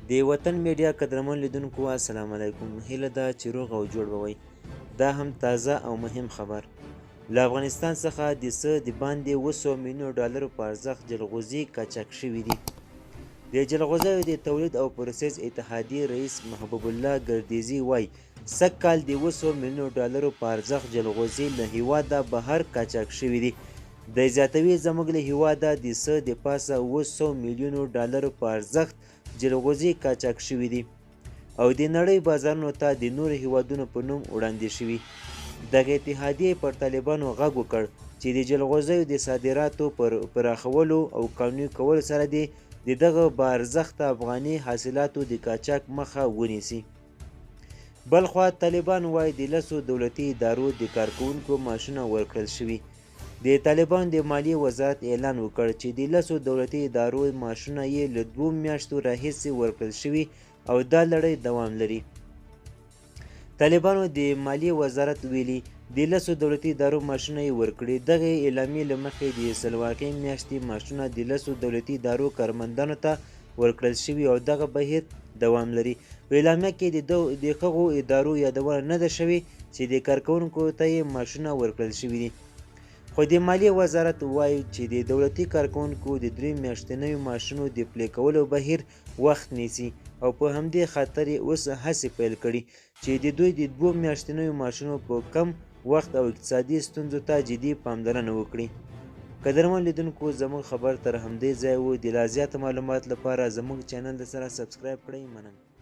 د وطن میډیا قدرمن لیدونکو السلام علیکم. هیله ده چې روغ او جوړ به وئ. دا هم تازه او مهم خبر. له افغانستان څخه د څه د باندې 200 میلیونو ډالرو په ارزښت جلغوزي قاچاق شوي دي. د جلغوزیو د تولید او پروسس اتحادیې رئیس محبوب الله ګردیزي وایي سږ کال د 200 میلیونو ډالرو په ارزښت جلغوزي له هیواده بهر قاچاق شوي دي. د زیاتوي زموږ له هیواده د څه د پاسه 200 میلیونو ډالرو په ارزښت جلغوزي قاچاق شوي دي او د نړۍ بازارونو ته د نورو هیوادونو په نوم وړاندې شوي. دغه اتحادیې پر طالبانو غږ وکړ چې د جلغوزیو د صادراتو پر پراخولو او قانوني کولو سره د دغه با ارزښته افغاني حاصلاتو د قاچاق مخه ونیسي. بلخوا طالبان وایي د 10 دولتي ادارو د کارکوونکو معاشونه ورکړل شوي. د طالبان د مالیې وزارت اعلان وکړ چې د 10 دولتي ادارو معاشونه یې له 2 میاشتو راهیسې ورکړل شوي او دا لړۍ دوام لري. طالبانو د مالیې وزارت ویلي د 10 دولتي ادارو معاشونه یې ورکړي. دغه اعلامیې له مخې د سلواغې میاشتې معاشونه د 10 دولتي ادارو کارمندانو ته ورکړل شوي او دغه بهیر دوام لري. په اعلامیه کې د هغو ادارو یادونه نه ده شوې چې د کارکوونکو ته یې معاشونه ورکړل شوي دي. خو د مالیې وزارت وایي چې د دولتي کارکوونکو د 3 میاشتنیو معاشونو د پلي کولو بهیر وخت نیسي او په همدې خاطر یې اوس هڅې پیل کړي چې د دوی د 2 میاشتنیو معاشونو په کم وخت او اقتصادي ستونزو ته جدي پاملرنه وکړي. قدرمن لیدونکو زموږ خبر تر همدې ځای و. د لا زیاته معلومات لپاره زموږ چینل سره سبسکرایب کړئ. مننه.